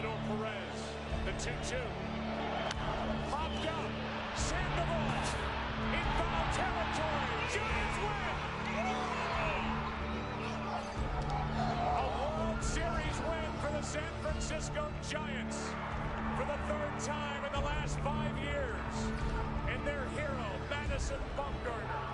Salvador Perez. The 2-2. Popped up. Sandoval. In foul territory. Giants win. A World Series win for the San Francisco Giants. For the third time in the last 5 years. And their hero, Madison Bumgarner.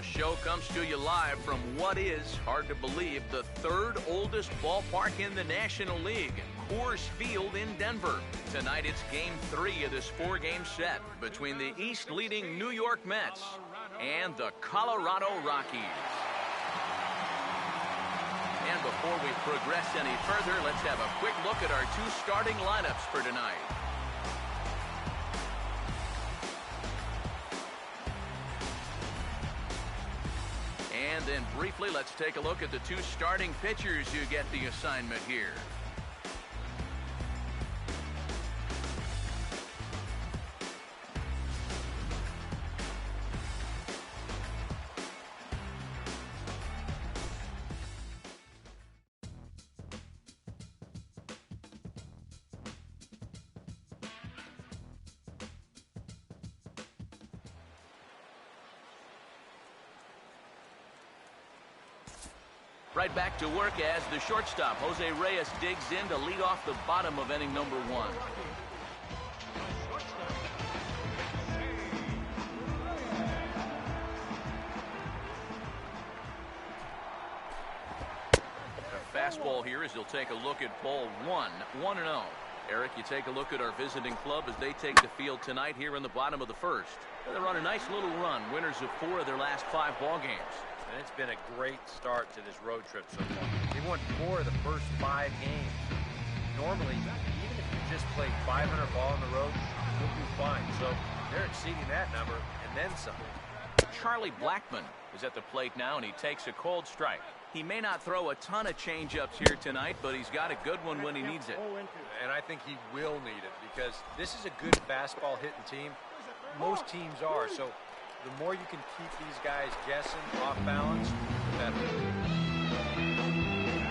Show comes to you live from what is, hard to believe, the third oldest ballpark in the National League, Coors Field in Denver. Tonight it's Game 3 of this 4-game set between the East-leading New York Mets and the Colorado Rockies. And before we progress any further, let's have a quick look at our two starting lineups for tonight. And then briefly, let's take a look at the two starting pitchers who get the assignment here. Right back to work as the shortstop, Jose Reyes, digs in to lead off the bottom of inning number 1. The fastball here as he'll take a look at ball 1, 1-0. Eric, you take a look at our visiting club as they take the field tonight here in the bottom of the first. They're on a nice little run, winners of 4 of their last 5 ball games. And it's been a great start to this road trip so far. They won 4 of the first 5 games. Normally, even if you just played 500 ball on the road, you'll do fine. So they're exceeding that number and then some. Charlie Blackmon is at the plate now, and he takes a cold strike. He may not throw a ton of change-ups here tonight, but he's got a good one when he needs it. And I think he will need it because this is a good fastball hitting team. Most teams are. So the more you can keep these guys guessing off balance, the better.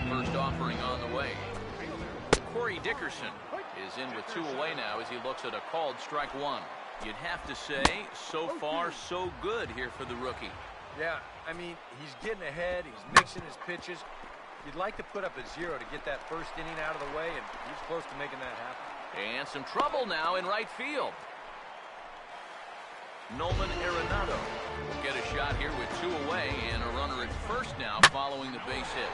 First offering on the way. Corey Dickerson is in with 2 away now as he looks at a called strike 1. You'd have to say, so far, so good here for the rookie. Yeah, I mean, he's getting ahead. He's mixing his pitches. You'd like to put up a 0 to get that first inning out of the way, and he's close to making that happen. And some trouble now in right field. Nolan Arenado will get a shot here with 2 away and a runner at first now following the base hit.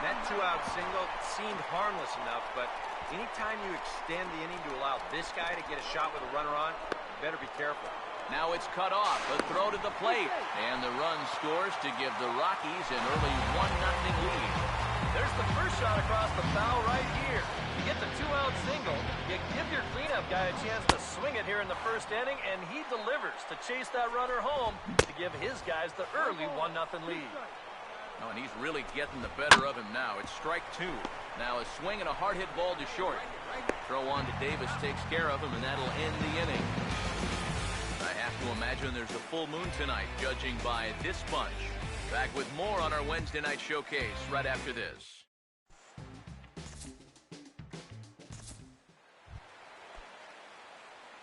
That 2-out single seemed harmless enough, but anytime you extend the inning to allow this guy to get a shot with a runner on, you better be careful. Now it's cut off, a throw to the plate, and the run scores to give the Rockies an early 1-0 lead. There's the first shot across the bow right here. You get the 2-out single, you give your cleanup guy a chance to swing it here in the first inning, and he delivers to chase that runner home to give his guys the early 1-0 lead. Oh, and he's really getting the better of him now. It's strike 2. Now a swing and a hard hit ball to short. Throw on to Davis takes care of him, and that'll end the inning. A to imagine there's a full moon tonight, judging by this bunch. Back with more on our Wednesday night showcase right after this.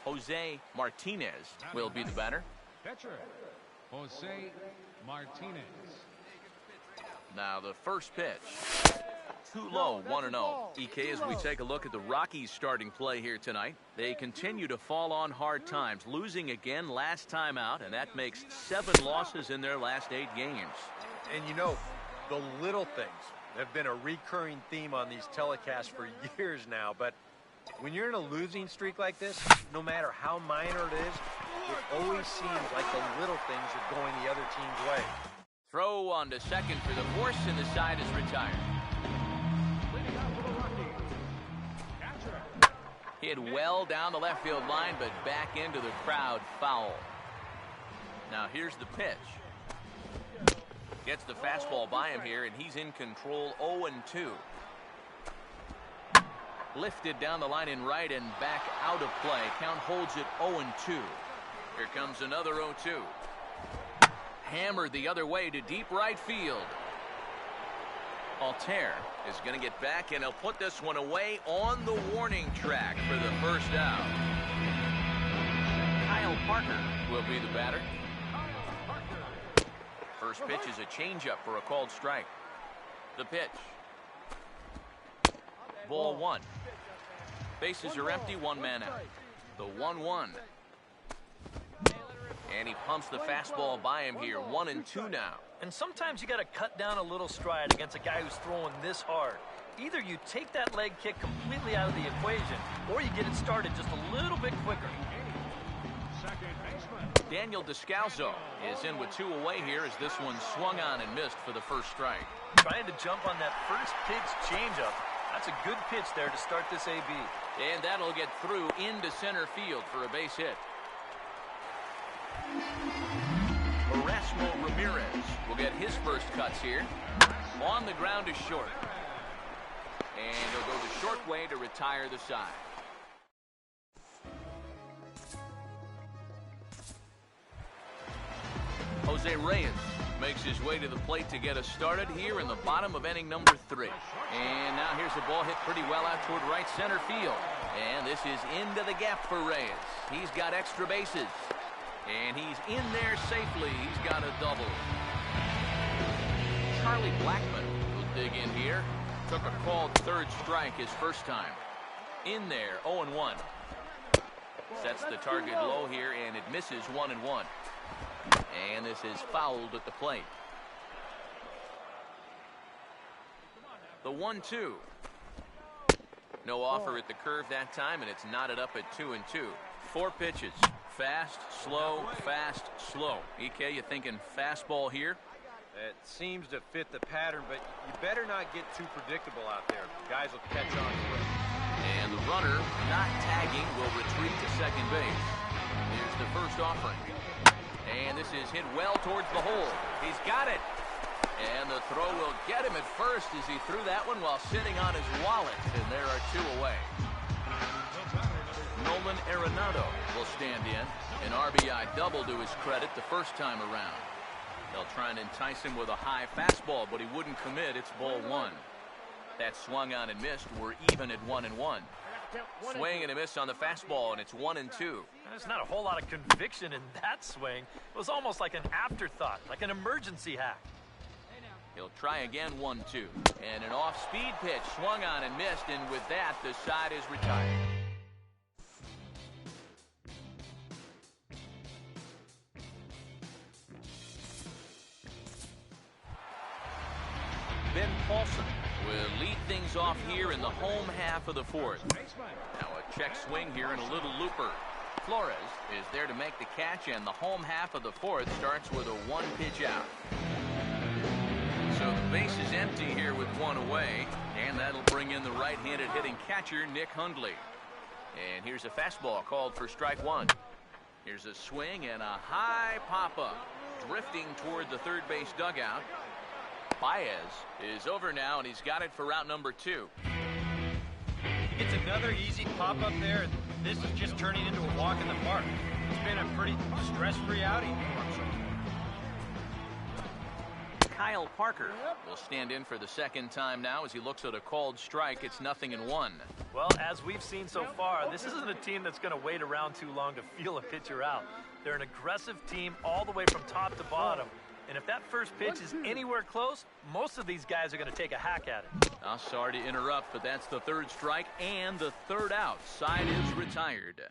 Jose Martinez will be the batter. Pitcher, Jose Martinez. Now the first pitch. Too low, 1-0. EK, as we take a look at the Rockies starting play here tonight, they continue to fall on hard times, losing again last time out, and that makes 7 losses in their last 8 games. And you know, the little things have been a recurring theme on these telecasts for years now, but when you're in a losing streak like this, no matter how minor it is, it always seems like the little things are going the other team's way. Throw on to second for the force, and the side is retired. Hit well down the left field line, but back into the crowd, foul. Now here's the pitch. Gets the fastball by him here, and he's in control. 0-2. Lifted down the line in right and back out of play. Count holds it 0-2. Here comes another 0-2. Hammered the other way to deep right field. Altair is going to get back, and he'll put this one away on the warning track for the first out. Kyle Parker will be the batter. First pitch is a changeup for a called strike. The pitch. Ball 1. Bases are empty, 1 man out. The 1-1. And he pumps the fastball by him here. 1-2 now. And sometimes you got to cut down a little stride against a guy who's throwing this hard. Either you take that leg kick completely out of the equation, or you get it started just a little bit quicker. Daniel Descalzo is in with 2 away here as this one swung on and missed for the first strike. Trying to jump on that first pitch changeup. That's a good pitch there to start this AB. And that'll get through into center field for a base hit. Erasmo Ramirez will get his first cuts here. On the ground is short. And he'll go the short way to retire the side. Jose Reyes makes his way to the plate to get us started here in the bottom of inning number 3. And now here's a ball hit pretty well out toward right center field. And this is into the gap for Reyes. He's got extra bases. And he's in there safely. He's got a double. Charlie Blackmon will dig in here. Took a called third strike his first time. In there, 0-1. Sets the target low here, and it misses 1-1. And this is fouled at the plate. The 1-2. No offer at the curve that time, and it's knotted up at 2-2. 4 pitches. Fast, slow, fast, slow. EK, you thinking fastball here? It seems to fit the pattern, but you better not get too predictable out there. Guys will catch on to it. And the runner, not tagging, will retreat to second base. Here's the first offering. And this is hit well towards the hole. He's got it. And the throw will get him at first as he threw that one while sitting on his wallet. And there are 2 away. Nolan Arenado will stand in. An RBI double to his credit the first time around. They'll try and entice him with a high fastball, but he wouldn't commit. It's ball 1. That swung on and missed. We're even at 1-1. Swing and a miss on the fastball, and it's 1-2. There's not a whole lot of conviction in that swing. It was almost like an afterthought, like an emergency hack. He'll try again, 1-2. And an off-speed pitch swung on and missed, and with that, the side is retired. Ben Paulson will lead things off here in the home half of the 4th. Now a check swing here and a little looper. Flores is there to make the catch, and the home half of the 4th starts with a 1-pitch out. So the base is empty here with 1 away, and that'll bring in the right-handed hitting catcher, Nick Hundley. And here's a fastball called for strike 1. Here's a swing and a high pop-up, drifting toward the third base dugout. Baez is over now, and he's got it for route number 2. He gets another easy pop-up there. this is just turning into a walk in the park. It's been a pretty stress-free outing for him. Kyle Parker will stand in for the second time now as he looks at a called strike. It's 0-1. Well, as we've seen so far, this isn't a team that's going to wait around too long to feel a pitcher out. They're an aggressive team all the way from top to bottom. And if that first pitch is anywhere close, most of these guys are going to take a hack at it. Sorry to interrupt, but that's the third strike and the third out. Side is retired.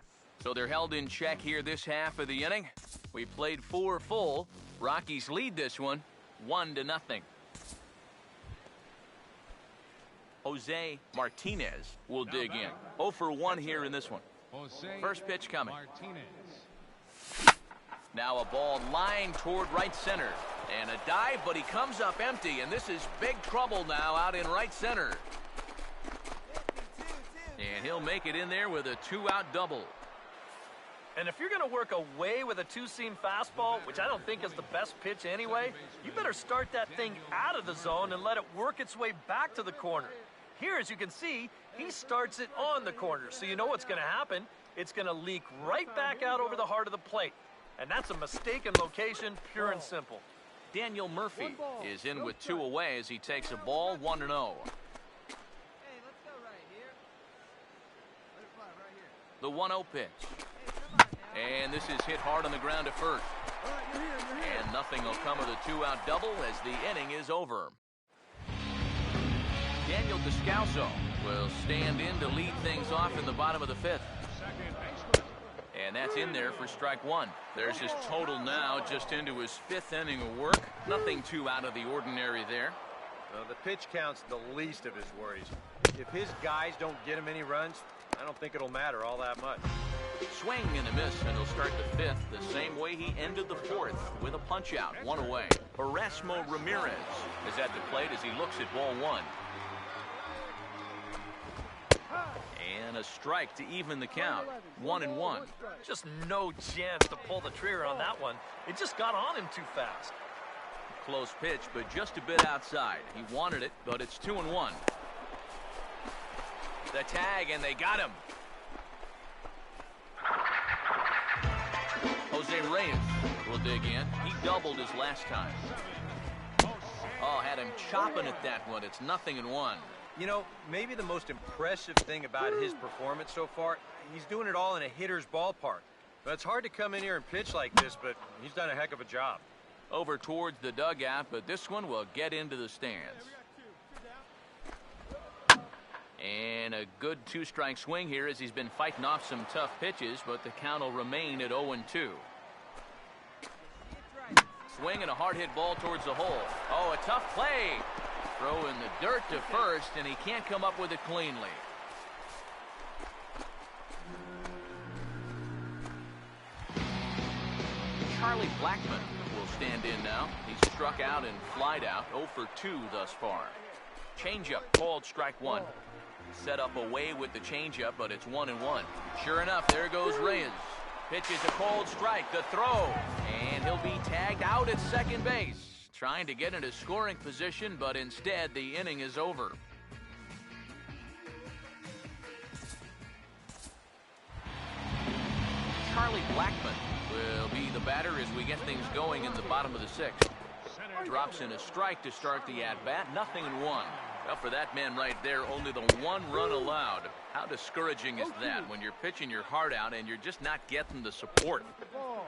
So they're held in check here this half of the inning. We played 4 full. Rockies lead this one 1-0. Jose Martinez will dig in. 0 for 1 here in this one. First pitch coming. Now a ball lined toward right center. And a dive, but he comes up empty. And this is big trouble now out in right center. And he'll make it in there with a 2-out double. And if you're going to work away with a two-seam fastball, which I don't think is the best pitch anyway, you better start that thing out of the zone and let it work its way back to the corner. Here, as you can see, he starts it on the corner, so you know what's going to happen. It's going to leak right back out over the heart of the plate. And that's a mistaken location, pure and simple. Daniel Murphy is in with 2 away as he takes a ball 1-0. The 1-0 pitch. And this is hit hard on the ground at first. And nothing will come of the 2-out double as the inning is over. Daniel Descalso will stand in to lead things off in the bottom of the 5th. And that's in there for strike 1. There's his total now just into his 5th inning of work. Nothing too out of the ordinary there. The pitch count's the least of his worries. If his guys don't get him any runs, I don't think it'll matter all that much. Swing and a miss, and he'll start the 5th the same way he ended the 4th with a punch-out, 1 away. Erasmo Ramirez is at the plate as he looks at ball 1. And a strike to even the count, 1-1. Just no chance to pull the trigger on that one. It just got on him too fast. Close pitch, but just a bit outside. He wanted it, but it's 2-1. The tag, and they got him. Jose Reyes will dig in. He doubled his last time. Oh, had him chopping at that one. It's 0-1. You know, maybe the most impressive thing about his performance so far, he's doing it all in a hitter's ballpark. But it's hard to come in here and pitch like this, but he's done a heck of a job. Over towards the dugout, but this one will get into the stands. And a good 2-strike swing here as he's been fighting off some tough pitches, but the count will remain at 0-2. Swing and a hard hit ball towards the hole. Oh, a tough play. Throw in the dirt to first, and he can't come up with it cleanly. Charlie Blackmon will stand in now. He's struck out and flied out, 0 for 2 thus far. Changeup called strike 1. Set up away with the changeup, but it's 1-1. Sure enough, there goes Reyes. Pitches a cold strike, the throw, and he'll be tagged out at second base. Trying to get into scoring position, but instead the inning is over. Charlie Blackmon will be the batter as we get things going in the bottom of the 6th. Drops in a strike to start the at-bat, 0-1. Well, for that man right there, only the 1 run allowed. How discouraging is that when you're pitching your heart out and you're just not getting the support?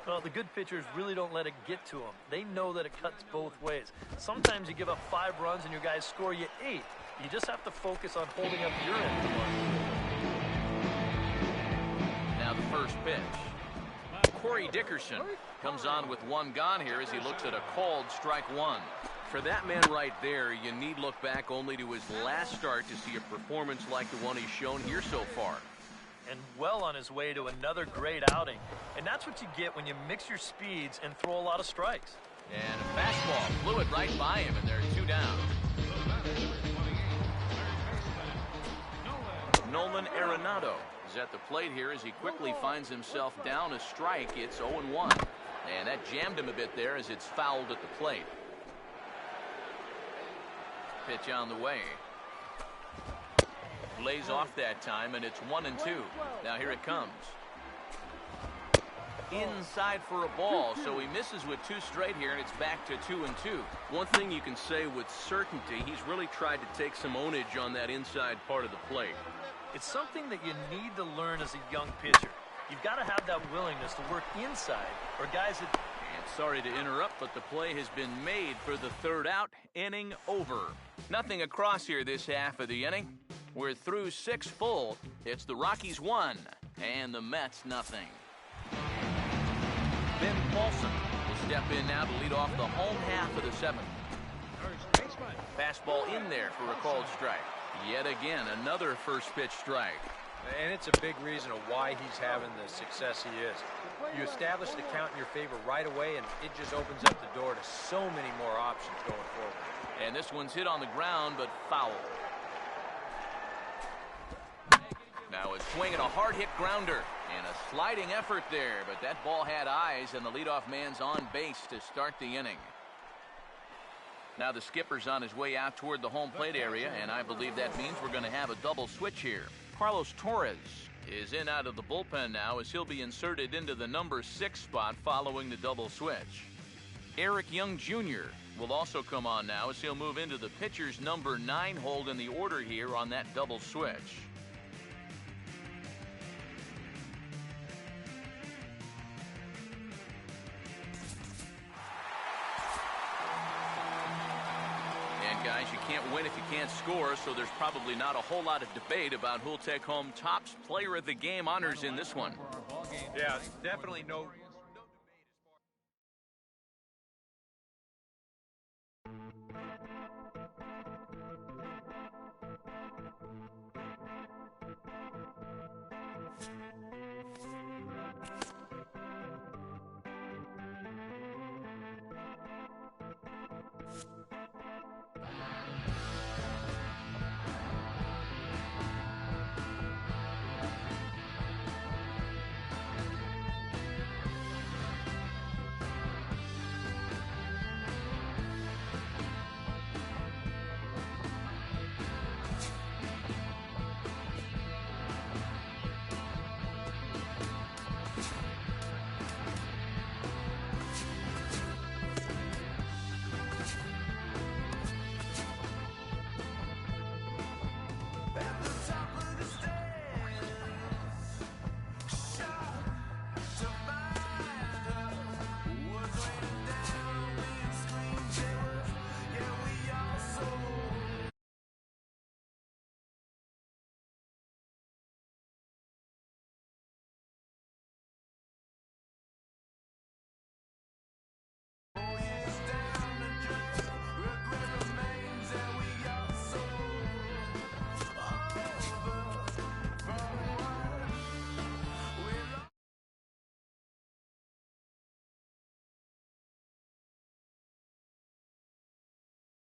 Well, the good pitchers really don't let it get to them. They know that it cuts both ways. Sometimes you give up 5 runs and your guys score you 8. You just have to focus on holding up your end of the line. Now the first pitch. Corey Dickerson comes on with 1 gone here as he looks at a called strike 1. For that man right there, you need look back only to his last start to see a performance like the one he's shown here so far. And well on his way to another great outing. And that's what you get when you mix your speeds and throw a lot of strikes. And a fastball flew it right by him, and there are 2 down. Nolan Arenado is at the plate here as he quickly finds himself down a strike. It's 0-1. And that jammed him a bit there as it's fouled at the plate. Pitch on the way. lays off that time, and it's 1-2. Now here it comes. Inside for a ball, so he misses with 2 straight here, and it's back to 2-2. One thing you can say with certainty, he's really tried to take some ownage on that inside part of the plate. It's something that you need to learn as a young pitcher. You've got to have that willingness to work inside, or guys that... And sorry to interrupt, but the play has been made for the 3rd out. Inning over. Nothing across here this half of the inning. We're through 6 full. It's the Rockies 1 and the Mets nothing. Ben Paulson will step in now to lead off the home half of the 7th. Fastball in there for a called strike. Yet again, another first pitch strike. And it's a big reason of why he's having the success he is. You establish the count in your favor right away, and it just opens up the door to so many more options going forward. And this one's hit on the ground, but foul. Now a swing and a hard hit grounder. And a sliding effort there, but that ball had eyes, and the leadoff man's on base to start the inning. Now the skipper's on his way out toward the home plate area, and I believe that means we're going to have a double switch here. Carlos Torres is in out of the bullpen now as he'll be inserted into the number 6 spot following the double switch. Eric Young Jr. will also come on now as he'll move into the pitcher's number 9 hold in the order here on that double switch. Guys, you can't win if you can't score, so there's probably not a whole lot of debate about who'll take home Topps Player of the Game honors in this one. Yeah, definitely no debate.